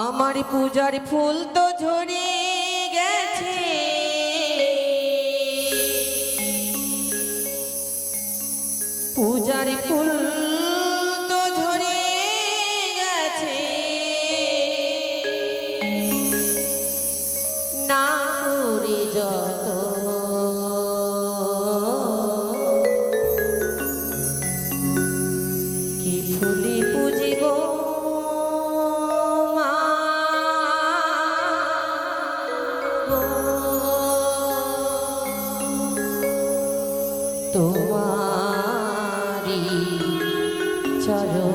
আমার পূজার ফুল তো ঝরে গেছে, পূজার ফুল তো ঝরে গেছে, না করে যত কি ফুলে পুজিব তোমারি চরণ।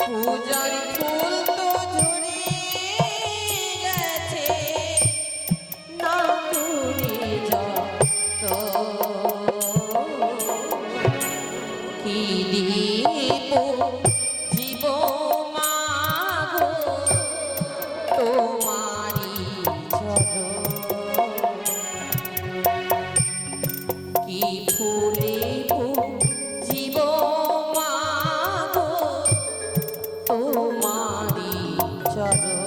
পূজার ফুল তো ঝরে গেছে, না করে যত কি দিব জীব মাগো তোমারি চরণ। কি ফুলে জীব মাগো তোমারি চরণ।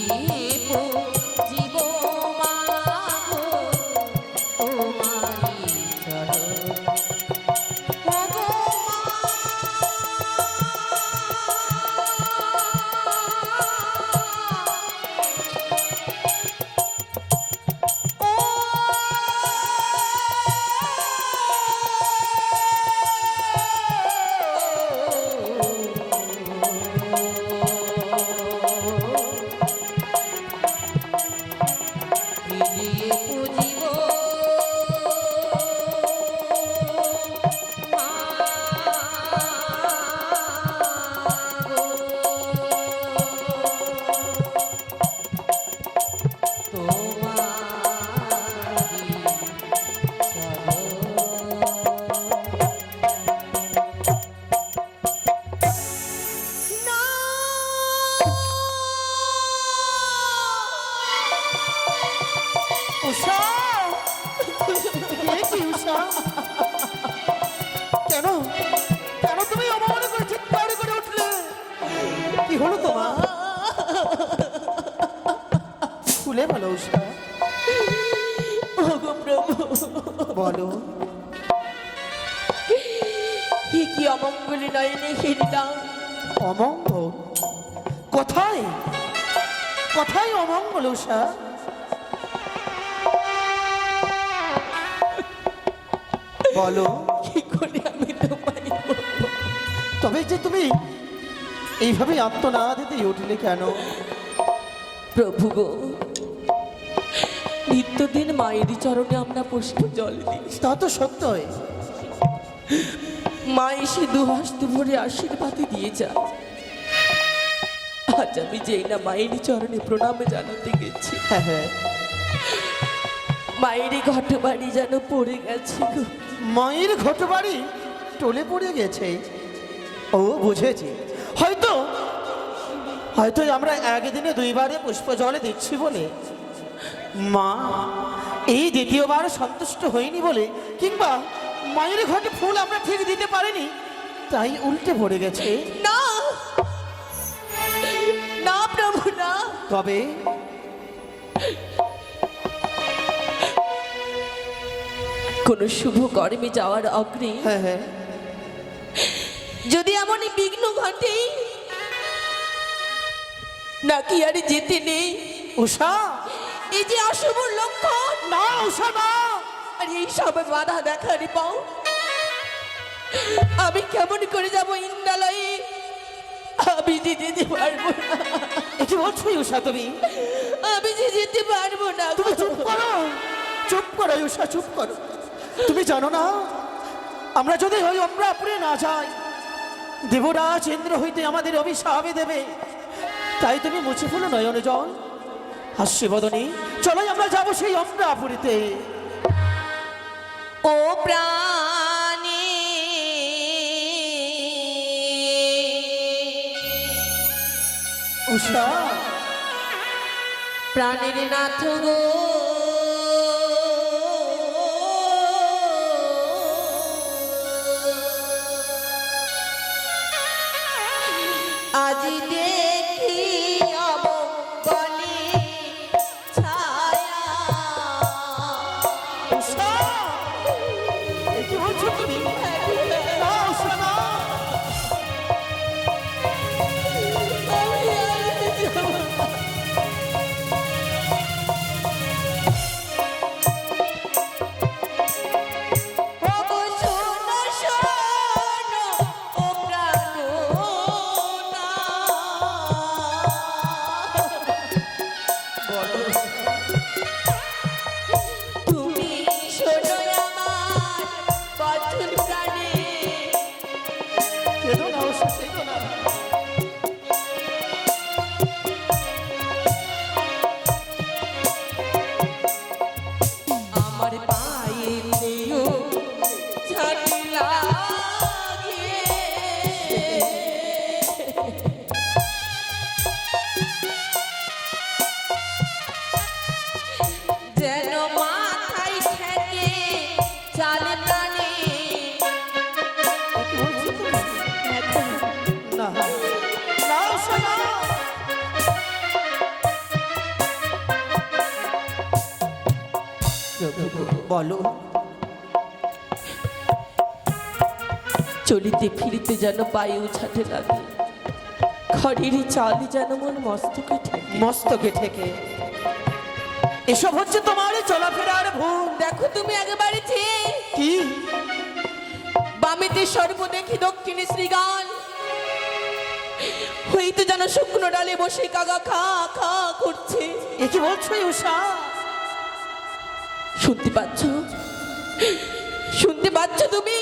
জীব মাগো তোমারি চরণ ওগো উষা, এ কি উষা? কেন কেন তুমি অপমান করে চিৎকার করে উঠলে? কি হলো তোমার? খুলে বলো উষা। ওগো প্রভু বলো। কি অমঙ্গলী নয়নে হেরিলাম। অমঙ্গল? কোথায় কোথায় অমঙ্গল উষা? বলো। কি করে আমি তোমায় বলবো? তবে যে তুমি এইভাবে আত্মনাদ দিয়ে উঠলে কেন? প্রভু গো, নিত্যদিন মায়েরই চরণে আমরা পুষ্প জল দিই। তা তো সত্যই। মা এসে দুহাস্ত ভরে আশীর্বাদ দিয়ে যায়। আজ আমি যেই না মায়েরই চরণে প্রণামে জানাতে গেছি, হ্যাঁ হ্যাঁ, মায়েরই ঘট বাড়ি যেন পড়ে গেছে গো। মায়ের ঘটবাড়ি টলে পড়ে গেছে। ও বুঝেছি, হয়তো হয়তো আমরা একদিনে দুইবারে পুষ্প জলে দিচ্ছি বলে মা এই দ্বিতীয়বার সন্তুষ্ট হয়নি বলে, কিংবা মায়ের ঘটে ফুল আমরা ঠিক দিতে পারিনি তাই উল্টে পড়ে গেছে। না না প্রভু না, তবে কোন শুভ কর্মে যাওয়ার অগ্রে হ্যাঁ হ্যাঁ, যদি এমনই বিঘ্ন ঘটে, নাকি আর যেতে নেই। উষা এই যে অশুভ লক্ষণ, না উষা না, আর এই সব বাধা দেখার পাও, আমি কেমন করে যাব ইন্দ্রালয়ে? আমি যে যেতে পারবো না, এটি বলছো উষা তুমি? আমি যে যেতে পারবো না। তুমি চুপ করো, চুপ করো উষা, চুপ করো। তুমি জানো না, আমরা যদি ওই অমরাপুরে না যাই, দেবরাজ ইন্দ্র হইতে আমাদের অভিশাপ দেবে। তাই তুমি মুছে ফেলো নয়নে জল, হাস্য বদনী, চলো আমরা যাবো সেই অমরাপুরীতে। ও প্রাণী উষা, প্রাণের নাথ গো, আজি দেখি অমঙ্গলী ছায়া। উষা, এ কি বলছো তুমি? না উষা না, ওগো শোনো শোনো ও প্রাণনা, তুমি শোনো আমার বচন প্রাণে। কেঁদো না উষা, কেঁদো না। আমার পায়ে দিও ছাতি লাগে, যেন মাথায় ঠেকে চাল প্রাণে। এ কি বলছো তুমি? না না উষা না, বলো। চলিতে ফিরিতে যেন পায়ে উছাতে লাগে, খড়ের চাল যেন মন মস্তকে ঠেকে। মস্তকে ঠেকে এসব হচ্ছে তোমার চলাফেরার ভুল। দেখো তুমি একেবারে ঠিক। কি? বামেতে সর্ব দেখি দক্ষিণে শ্রীগান, হইতে যেন শুকনো ডালে বসে কাকা খা খা করছে। এ কি বলছো উষা? শুনতে পাচ্ছ? শুনতে পাচ্ছ তুমি?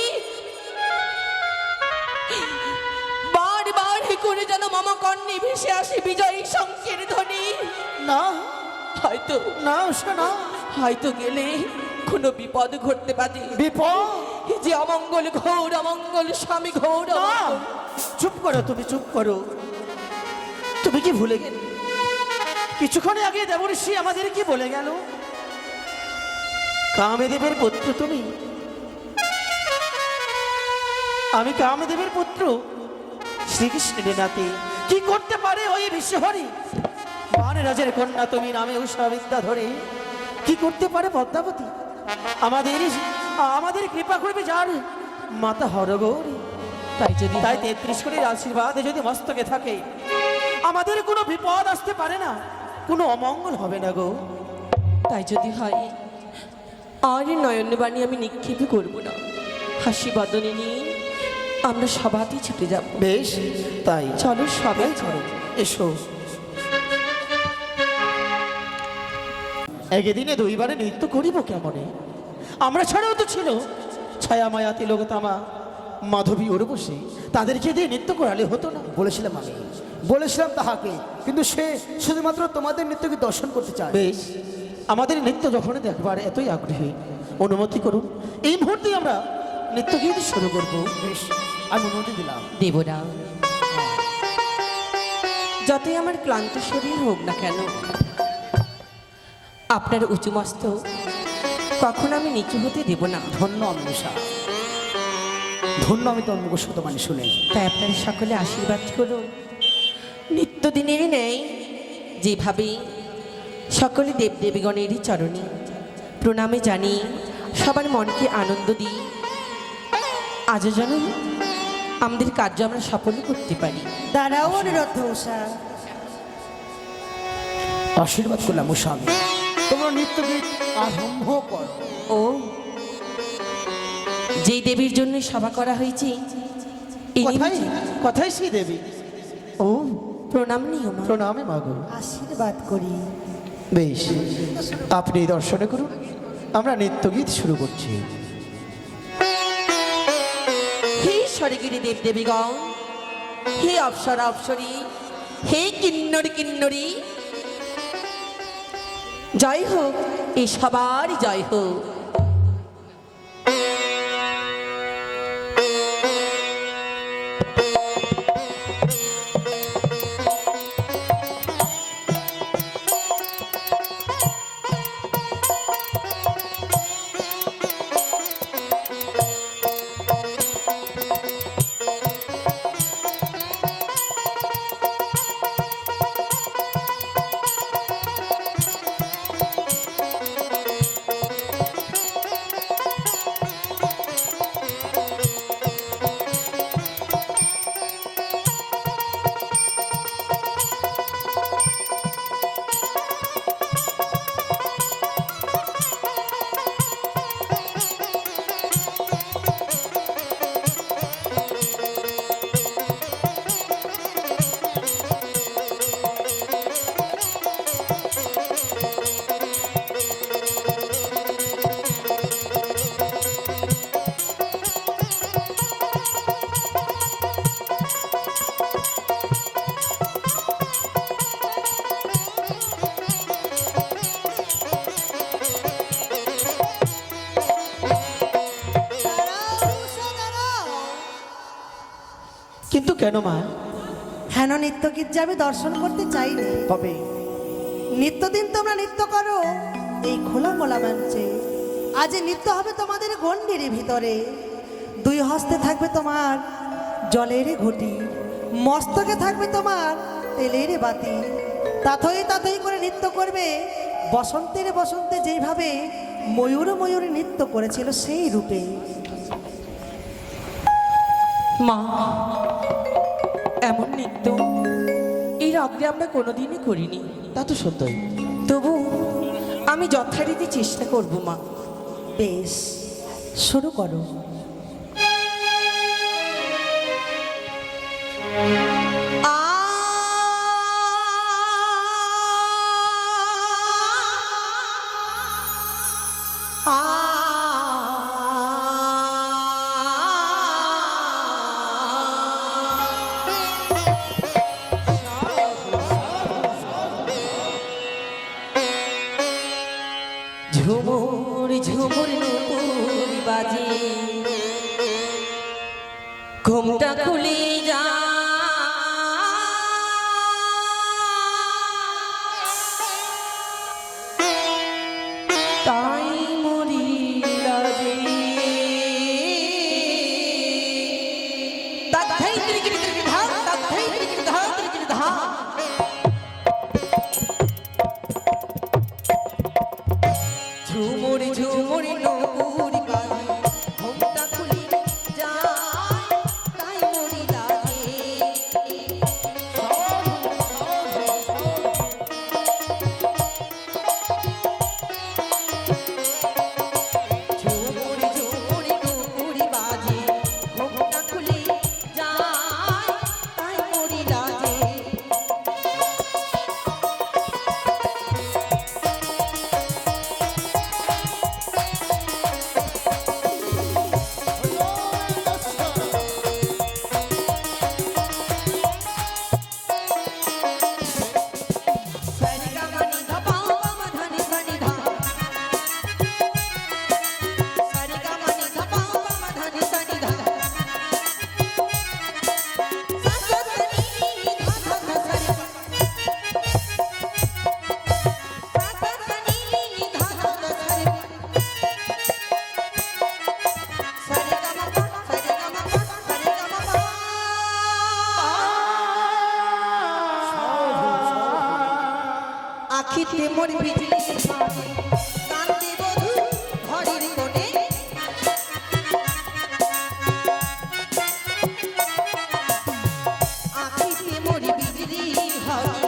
বারবার করে যেন মামা কর্ণে ভেসে আসে বিজয়ী শঙ্কের ধ্বনি। না হয়তো না উষা না, হয়তো গেলে কোনো বিপদ ঘটতে পারে। বিপদ? এই যে অমঙ্গল, ঘোর অমঙ্গল, স্বামী ঘোর না, অমঙ্গল। চুপ করো, তুমি চুপ করো। তুমি কি ভুলে গেলে কিছুক্ষণ আগে দেবর্ষি আমাদের কি বলে গেল? কামদেবের পুত্র তুমি, আমি কামদেবের পুত্র শ্রীকৃষ্ণের নাতি। কি করতে পারে ওই বিশ্বহরি? বানরাজের কন্যা তুমি, নামে উষা বিদ্যা ধরে কি করতে পারে পদ্মাবতী? আমাদের কৃপা করবে যার মাতা হরগৌরী। তাই যদি তাই 33 কোটির আশীর্বাদ যদি মস্তকে থাকে, আমাদের কোনো বিপদ আসতে পারে না, কোনো অমঙ্গল হবে না গো। তাই যদি হয়, আর নয়নবাণী আমি নিক্ষেপ করব না। হাসি বদনে নিয়ে আমরা সবাই ছুটে যাব। বেশ, তাই চলো সবাই চলো, এসো। একদিনে দুইবারে নৃত্য করিব কেমনে? আমরা ছাড়াও তো ছিল ছায়া মায়া তিলকতামা মাধবী উর্বশী, তাদেরকে দিয়ে নৃত্য করালে হতো না? বলেছিলাম আমি, বলেছিলাম তাহাকে, কিন্তু সে শুধুমাত্র তোমাদের নৃত্যকে দর্শন করতে চায়। বেশ, আমাদের নৃত্য যখন দেখবার এতই আগ্রহী, অনুমতি করুন, এই মুহূর্তে আমরা নৃত্য গীত শুরু করব। বেশ, আমি অনুমতি দিলাম। দেবরা, যতই আমার ক্লান্ত শরীর হোক না কেন, আপনার উঁচু মস্তক কখন আমি নিচু হতে দেব না। ধন্য আমি উষা, ধন্য আমি তোর মুখ শতমানি শুনে। তাই আপনার সকলে আশীর্বাদ করুন। নিত্যদিনের নেই যেভাবে সকলে দেবদেবীগণেরই চরণে প্রণামে জানি, সবার মনকে আনন্দ দিই, আজও যেন আমাদের কার্য আমরা সফল করতে পারি। দাঁড়াও অনুরোধ উষা। আশীর্বাদ করলাম উষা, আমি তোমরা নৃত্য গীত আরম্ভ করো। ও, যেই দেবীর জন্য সভা করা হয়েছে, কথাই কথাই সেই দেবী। ও, প্রণাম নিও মা। প্রণামে মাগো। আশীর্বাদ করি। বেশ, আপনি দর্শনে করুন, আমরা নৃত্য গীত শুরু করছি। হে স্বর্গিনী দেব দেবীগণ, হে অপ্সরা অপ্সরী, হে কিন্নরি কিন্নরি, জয় হোক, এই সবার জয় হোক। কিন্তু কেন মা? হেন নৃত্যগীত যে আমি দর্শন করতে চাইনি, তবে নিত্যদিন তোমরা নৃত্য করো এই খোলা মোলা মঞ্চে, আজ এই নৃত্য হবে তোমাদের গণ্ডির ভিতরে। দুই হস্তে থাকবে তোমার জলের ঘটি, মস্তকে থাকবে তোমার তেলের বাতি। তাথই তাথই করে নৃত্য করবে বসন্তের বসন্তে যেইভাবে ময়ূর নৃত্য করেছিল সেই রূপে। মা, এমন নৃত্য এর আগে আমরা কোনোদিনই করিনি। তা তো সত্যই। তবু আমি যথারীতি চেষ্টা করব মা। বেশ, শুরু করো। ঝুমুর ঝুমুর নূপুর বাজে, ঘুমটা খুলে যা, তাই মরি লাজে। তাই ত্রিকিটি ত্রিকিটি ধা, তাই ত্রিকিটি ধা, ত্রিকিটি ধা। ঝুমুর ঝুমুর নূপুর বাজে, ঘুমটা খুলে যা, তাই মরি লাজে। ঝুমুর ঝুমুর নূপুর বাজে, ঘুমটা খুলে যা, তাই মরি লাজে। আখিতে মোর বিজলি মারে, কান্দে বধূ ঘরের কোণে। আখিতে মোর বিজলি হয়,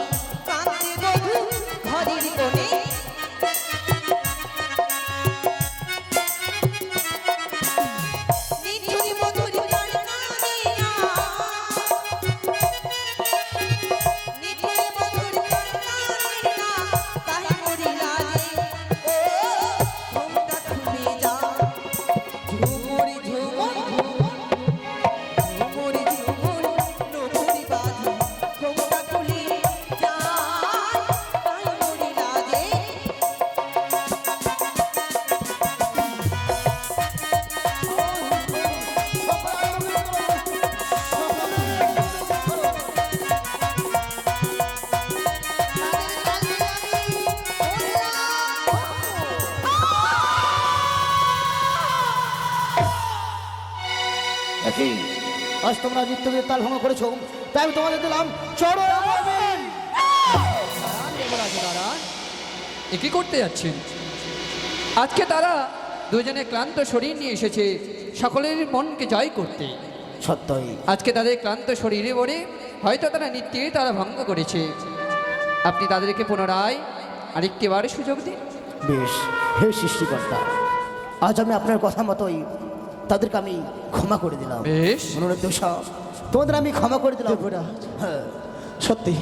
কান্দে বধূ ঘরের কোণে। নিঠুর মধুর গান গানে না, নিঠুর মধুর গান গানে না, তাই মরি লাজে। ও ঘুমটা খুলে যা, ঝুমুর ঝুমুর ঝুমুর ঝুমুর নূপুর বাজে, ঘুমটা খুলে যা, তাই মরি লাজে। দেখি আজ তোমরা নৃত্যকে তাল ভঙ্গ করেছো, তাই আমি তোমাদের দিলাম চড়ো। এ কি করতে যাচ্ছেন? আজকে তারা দুজনে ক্লান্ত শরীর নিয়ে এসেছে সকলের মনকে জয় করতে। সত্যই। আজকে তাদের ক্লান্ত শরীরে পড়ে হয়তো তারা নৃত্যে তারা ভঙ্গ করেছে। আপনি তাদেরকে পুনরায় আরেকটিবার সুযোগ দিন। বেশ, হে সৃষ্টিকর্তা, আজ আমি আপনার কথা মতোই তাদেরকে আমি ক্ষমা করে দিলাম। বেশ। অনুরোধ সব তোমাদের আমি ক্ষমা করে দিলাম। হ্যাঁ, সত্যি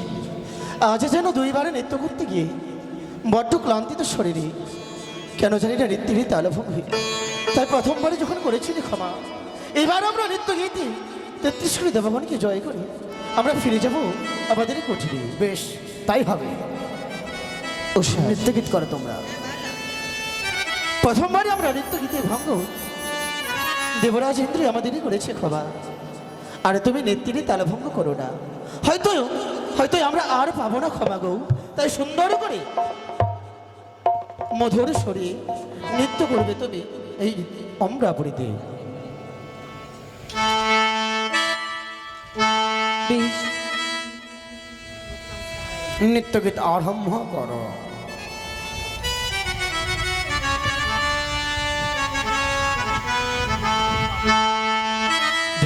আজ যেন দুইবারে নৃত্য করতে গিয়ে বড্ড ক্লান্তিত শরীরে কেন জানি না নৃত্যেরই তালভঙ্গি। তাই প্রথমবারে যখন করেছিলি ক্ষমা, এবার আমরা নৃত্য গীতে 33 কোটি দেবগণকে জয় করে আমরা ফিরে যাব আমাদের কুঠিরে। বেশ, তাই হবে। উষা, নৃত্য গীত করো তোমরা। প্রথমবারে আমরা নৃত্য গীতে ভঙ্গ দেবরাজ ইন্দ্র আমাদেরই করেছে ক্ষমা, আর তুমি নৃত্যেরই তালভঙ্গ করো না। হয়তো হয়তো আমরা আর পাবো না ক্ষমা গো। তাই সুন্দর করে মধুর স্বরে নৃত্য করবে তুমি এই অমরাপুরীতে। বেশ, নৃত্য গীত আরম্ভ করো।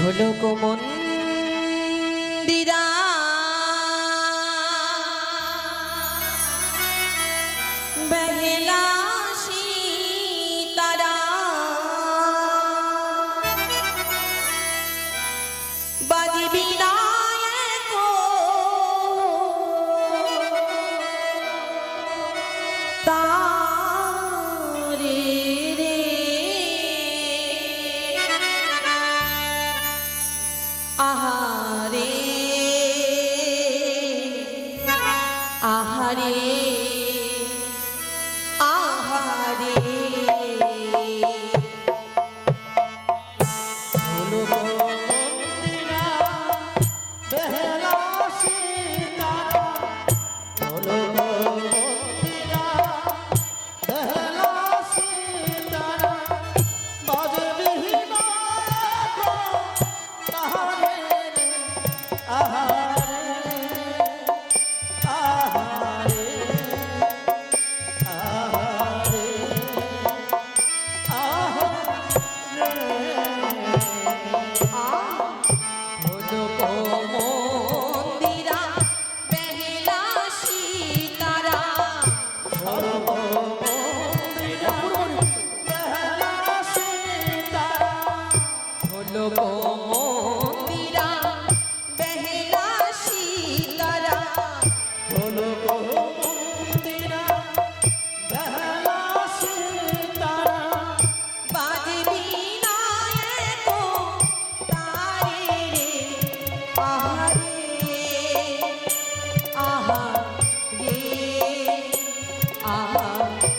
ঢোলক মন্দিরা বেহেলা সীতারা বাজবি না একো তারে রে আহারে আহারে আহারে বেহেলা সীতারা বেহেলা সীতারা বাজবি না তাহারে আহারে আহারে আহারে ঢোলক মন্দিরা বেহেলা সীতারা ঢোলক মন্দিরা বেহেলা সীতারা বাজবি না একো তারে রে আহারে আহারে আহারে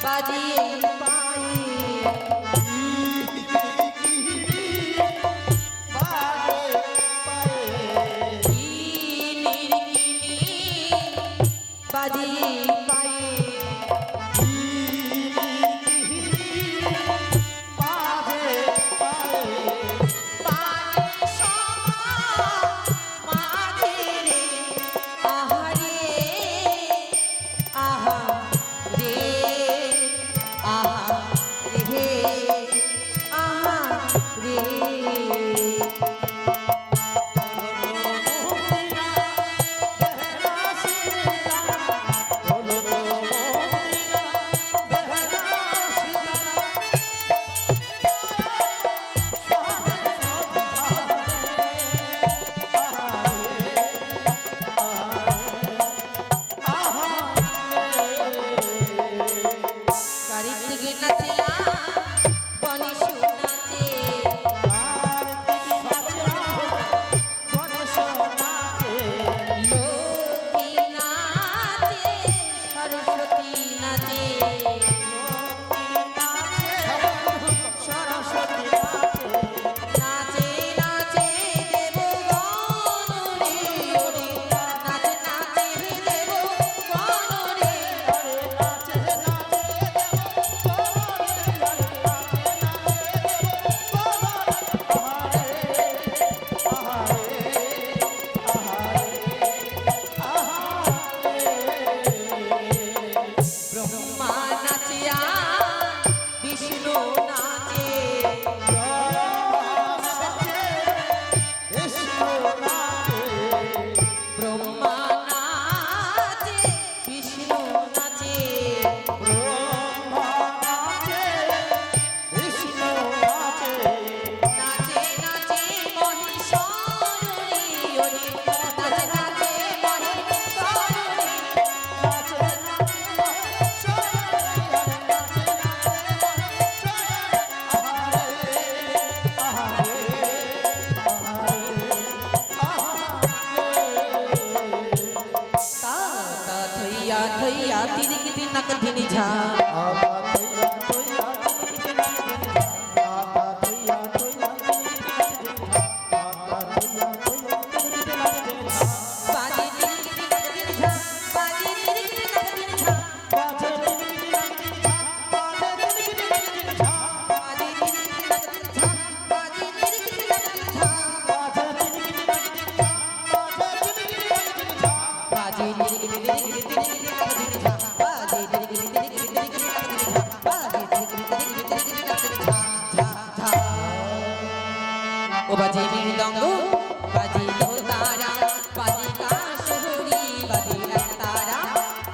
বাজিয়ে বাজিয়ে পায়ে পায়ে সমা মাঝে রে আহারে আহারে আহারে আহারে কারিতিকে নাচিয়া বনিশ নাচে লক্ষ্মী নাচে সরস্বতী নাচে নাচে নাচে দেবগণ রে ওরে নাচে নাচে দেবগণ রে ব্রহ্মা নাচিয়া বিষ্ণু নাচে ব্রহ্মা নাচে বিষ্ণু নাচে নাচে নাচে মহিষাসুর রে ওরে নাচে নাচে মহিষাসুর রে তা তা থইয়া থইয়া তিরিকি তিনাক ধিনি ঝা ও বাজে মৃদঙ্গ বাজে দোতারা বাজে কাশহুরি বাজে তারা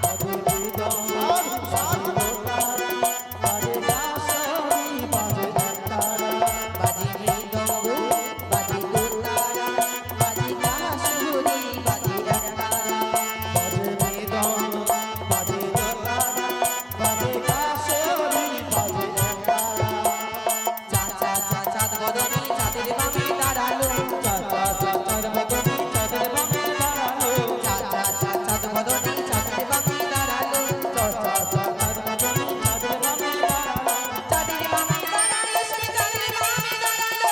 বাজে মৃদঙ্গ বাজে দোতারা বাজে কাশহুরি বাজে তারা চা চা চা চাঁদ বদনে চাঁদের বামে দাঁড়ালো চা চা চা চাঁদ বদনে চাঁদের বামে দাঁড়ালো চাঁদের বামে দাঁড়ালো সে চাঁদের বামে দাঁড়ালো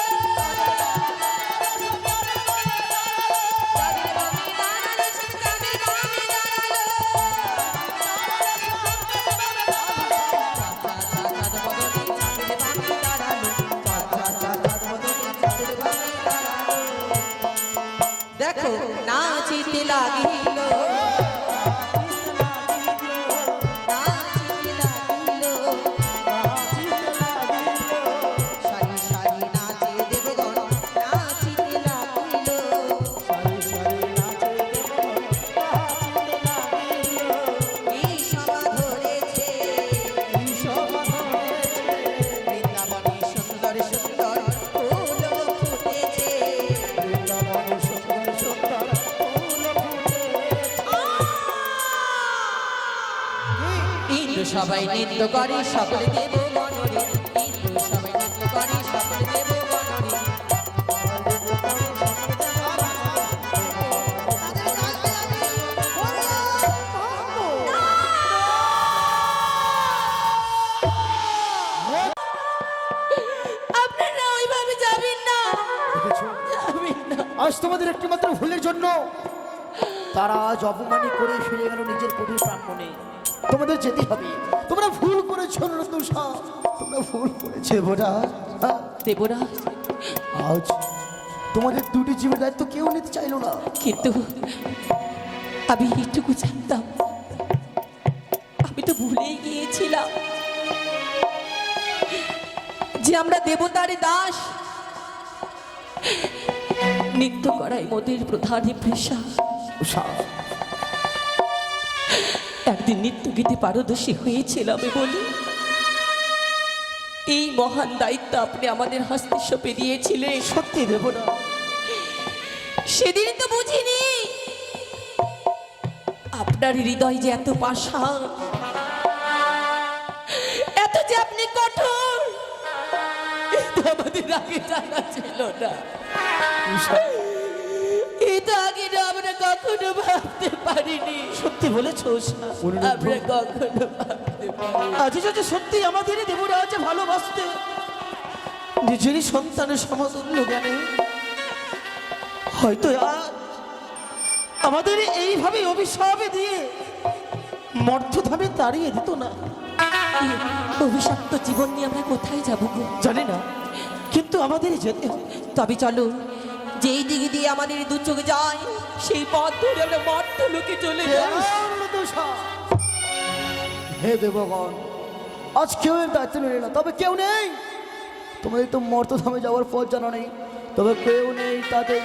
চাঁদের বামে দাঁড়ালো সে চাঁদের বামে দাঁড়ালো চাঁদ বদনে চাঁদের বামে দাঁড়ালো চাঁদ বদনে চাঁদের বামে দাঁড়ালো দেখো নাচিতে লাগিল নাচিতে লাগিল সারি সারি নাচে দেবগণ নাচিতে লাগিল এই সভা ধরেছে বৃন্দাবনে সুন্দর সুন্দর ফুল ফুটেছে ইন্দ্র সবাই নৃত্য করে সকলে দেব গণরে ইন্দ্র সবাই নৃত্য করে সকলে দেব গণরে আপনারা ওইভাবে যাবেন না যাবেন না আজ তোমাদের একটি মাত্র ভুলের জন্য তারা আজ অপমানি করে ফিরে গেল নিজের কুটির প্রাঙ্গণে। তোমাদের যেতে হবে, তোমরা ভুল করেছো নন্দুষা, তোমরা ভুল করেছো দেবরাজ। দেবরাজ আজ তোমাদের দুটি জীবের দায়িত্ব কেউ নিতে চাইলো না। কিন্তু আমি এইটুকু জানতাম, আমি তো ভুলেই গিয়েছিলাম যে আমরা দেবতার দাস, নৃত্য করাই মোদের প্রধান পেশা। উষা, একদিন নৃত্য গীতে পারদর্শী হয়েছিলাম বলে এই মহান দায়িত্ব আপনি আমাদের হস্তে সঁপে দিয়েছিলেন। সত্যি দেবরা, সেদিন তো বুঝিনি আপনার হৃদয় যে এত পাষাণ, এত যে আপনি কঠোর, এটা আমাদের আগে জানা ছিল না। এটা আগে না আমরা কখনো ভাবতে পারিনি। সত্যি বলেছো উষা। আমরা কখনো ভাবতে পারিনি। আজ যদি সত্যি আমাদের দেবরাজ ভালোবাসতে নিজেরই সন্তানের সমতুল্য জ্ঞানে, হয়তো আর আমাদের এইভাবে অভিশাপে দিয়ে মর্থধামে তাড়িয়ে দিত না। এই অভিশপ্ত জীবন নিয়ে আমরা কোথায় যাবো গো? জানি না, কিন্তু আমাদের যেতে হবে। তবে চলো, যেই দিকে দিয়ে আমাদের দু চোখ যায় সেই পথ ধরে আমরা মর্তলোকে চলে যাই। হে দেবগণ, আজ কেউ এর দায়িত্ব নিলে না, তবে কেউ নেই। তোমাদের তো মর্তধামে যাওয়ার পথ জানা নেই, তবে কেউ নেই তাদের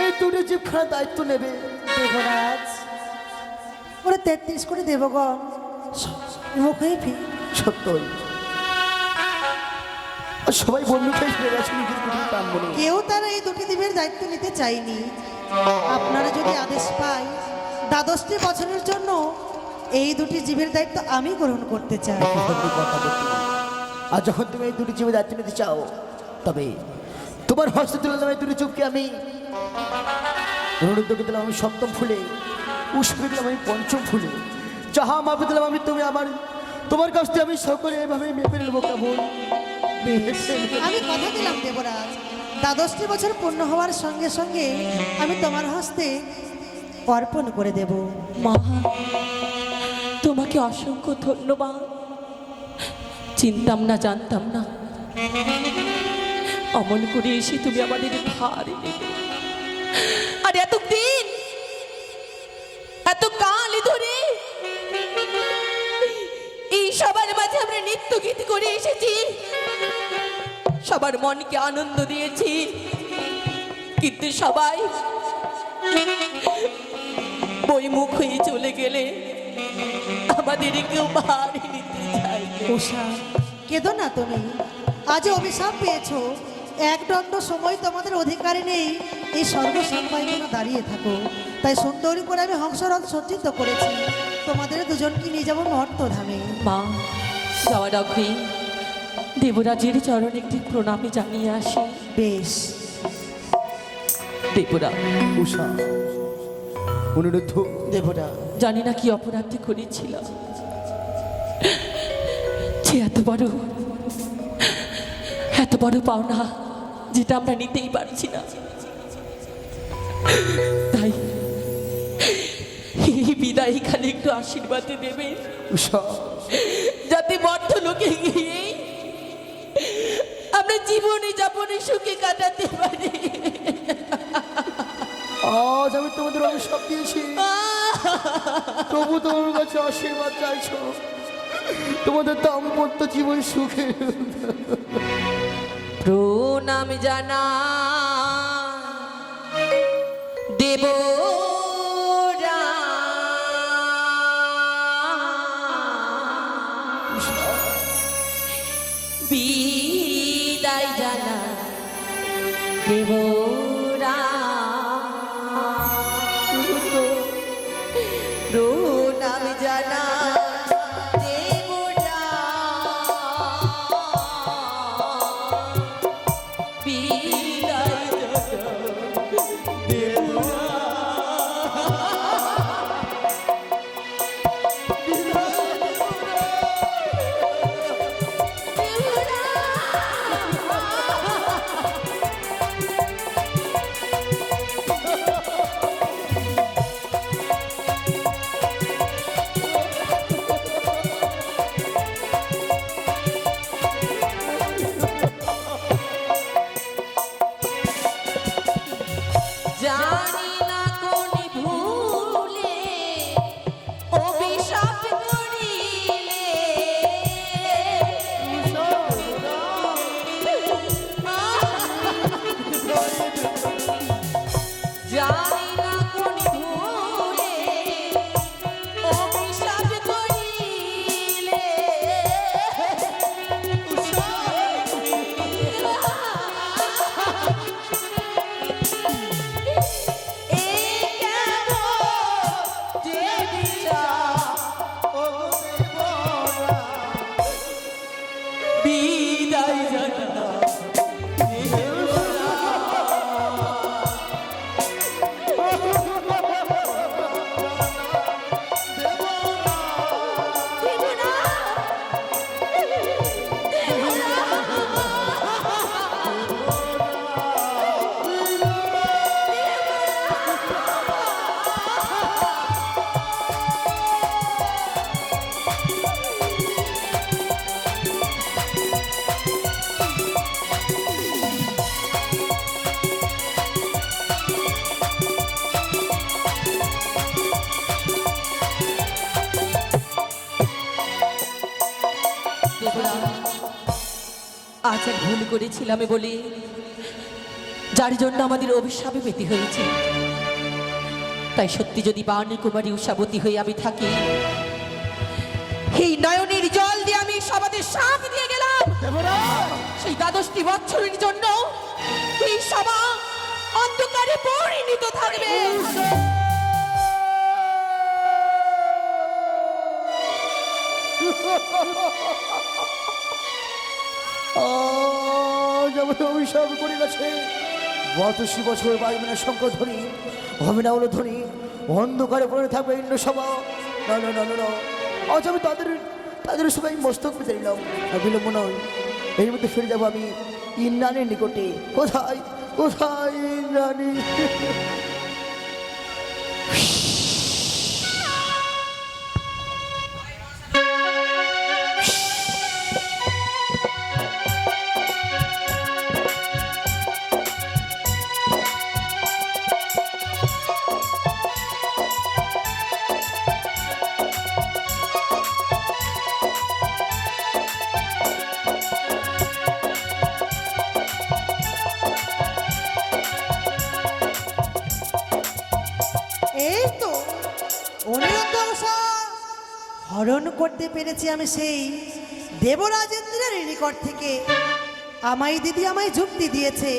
এই দুটি জীবখানার দায়িত্ব নেবে। দেবরাজ, ওরা 33 করে দেবগণ মুখেই ফি সত্যই আর সবাই বন্ধুকে ফিরে গেছে নিজের কুটির প্রাঙ্গণে। কেউ তারা এই দুটি দ্বীপের দায়িত্ব নিতে চায়নি। আপনারা যদি আদেশ পাই, দ্বাদশটি বছরের জন্য এই দুটি জীবের দায়িত্ব আমি গ্রহণ করতে চাই। আর যখন তুমি এই দুটি জীবের দায়িত্ব নিতে চাও, তবে তোমার হস্তে তুলে দেওয়া এই দুটি চুপকে আমি রণুদ্রকে দিলাম আমি সপ্তম ফুলে, উষ্ণকে দিলাম আমি পঞ্চম ফুলে, যাহা মাপে দিলাম আমি তুমি আমার, তোমার কাছ থেকে আমি সকলে এভাবে মেপে নেবো। কেমন? আমি কথা দিলাম দেবরাজ, দ্বাদশটি বছর পূর্ণ হওয়ার সঙ্গে সঙ্গে আমি তোমার হস্তে অর্পণ করে দেব। মা, তোমাকে অসংখ্য ধন্যবাদ। চিনতাম না, জানতাম না, অমন করে এসে তুমি আমাদের ভার নেবে। আর এতদিন, এত কাল নৃত্য গীত করে এসেছি, সবার মনকে আনন্দ দিয়েছি, কিন্তু সবাই বইমুখ হয়ে চলে গেলে আমাদের কেউ ভারী নিতে চায় না। উষা, কেঁদো না তুমি। আজ অভিশাপ পেয়েছো, এক দণ্ড সময় তোমাদের অধিকারে নেই এই সর্বসম্পায় তোমরা দাঁড়িয়ে থাকো। তাই সুন্দরী করে আমি হংসরথ সজ্জিত করেছি, তোমাদের দুজনকে নিয়ে যাবো মর্তধামে। মা, যাওয়ার আগে দেবরাজের চরণে একটি প্রণামী জানিয়ে আসি। বেশ। দেবরাজ, উষা, অনুরোধ। দেবরা, জানি না কি অপরাধী করেছিল, যে এত বড় পাওনা যেটা আমরা নিতেই পারছি না। তাই এই বিদায়ী খালি একটু আশীর্বাদ দেবে, উষা, যাতে মর্ত লোকে গিয়ে আমরা জীবনে যাপনে সুখে কাটাতে পারি। আজ আমি তোমাদের অভিশাপ দিয়েছি, তবু তোমার কাছে আশীর্বাদ চাইছো তোমাদের দাম্পত্য জীবন সুখে। প্রণাম জানা দেব বিদায় জানা দেব প্রণাম জানা জানি না কোন ভুলে অভিশাপ করিলে, জানি না কোন ভুলে অভিশাপ করিলে, বিদায় জানা আজ এক ভুল করেছিলাম বলে যার জন্য আমাদের অভিশাপে পেতে হয়েছে। তাই সত্যি যদি বাণী কুমারী উষাবতী হয়ে আমি থাকি, এই নয়নের জল দিয়ে আমি সবাদের সাপ দিয়ে গেলাম। সেই 12টি বছরের জন্য এই সভা অন্ধকারে পরিণত থাকবে। আজ আমাদের অভিশাপ করে গেছে 82 বছর বাজবে শঙ্খ ধ্বনি, হবে না হলো ধ্বনি, অন্ধকারে পড়ে থাকবে ইন্দ্র সভা। না না না না, আজ আমি তাদের সবাই মস্তক পেতে নিলাম। বিলম্ব নয়, এর মধ্যে ফিরে যাবো আমি ইন্দ্রাণীর নিকটে। কোথায় কোথায় ইন্দ্রাণী? অনিরুদ্ধ হরণ করতে পেরেছি আমি সেই দেবরাজেন্দ্রের নিকট থেকে। আমায় দিদি আমায় যুক্তি দিয়েছে,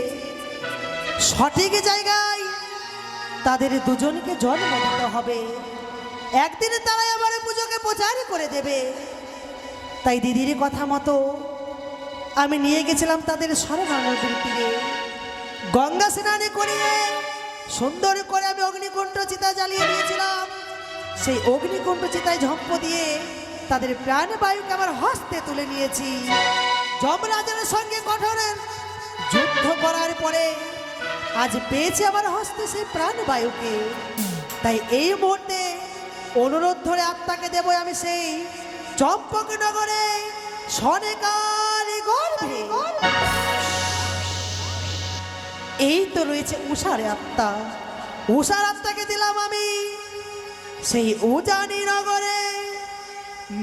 সঠিক জায়গায় তাদের দুজনকে জন্ম দিতে হবে, একদিনে তারাই আবার পুজোকে প্রচার করে দেবে। তাই দিদির কথা মতো আমি নিয়ে গেছিলাম তাদের সরলা নদীর তীরে। গঙ্গা স্নানে করিয়ে সুন্দর করে আমি অগ্নিকুণ্ড চিতা জ্বালিয়ে দিয়েছিলাম। সেই অগ্নিকুণ্ড চিতায় ঝম্প দিয়ে তাদের প্রাণবায়ুকে আমার হস্তে তুলে নিয়েছি। যমরাজের সঙ্গে কঠোরের যুদ্ধ করার পরে আজ পেয়েছি আমার হস্তে সেই প্রাণবায়ুকে। তাই এই মুহূর্তে অনুরোধ ধরে আত্মাকে দেব আমি সেই চম্পকনগরে সনেকালি গর্ভে। এই তো রয়েছে উষার আত্মা, উষার আত্মাকে দিলাম আমি সেই উজানি নগরে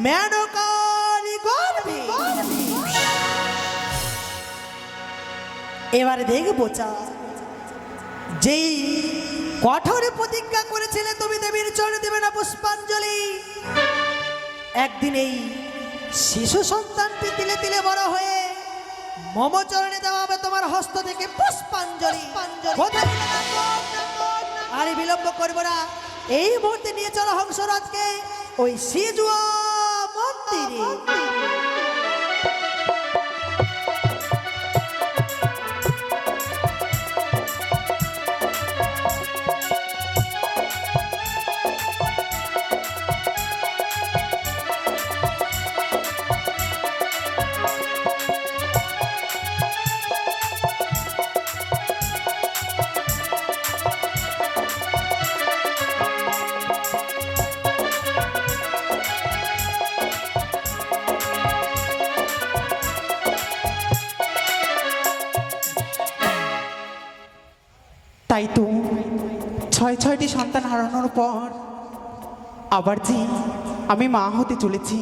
মেনকালি গর্ভে। এবারে দেখবো চা, যেই কঠোর প্রতিজ্ঞা করেছিলে তুমি দেবীর চরণে দেবে না পুষ্পাঞ্জলি, একদিন এই শিশু সন্তানটি তিলে তিলে বড় হয়ে মম চরণে দেওয়া হবে তোমার হস্ত থেকে পুষ্পাঞ্জলি। আরে বিলম্ব করবো না, এই মুহূর্তে নিয়ে চলো হংসরাজকে ওই সিজুয়া মন্দিরে। তাই তো 6টি সন্তান হারানোর পর আবার যে আমি মা হতে চলেছি,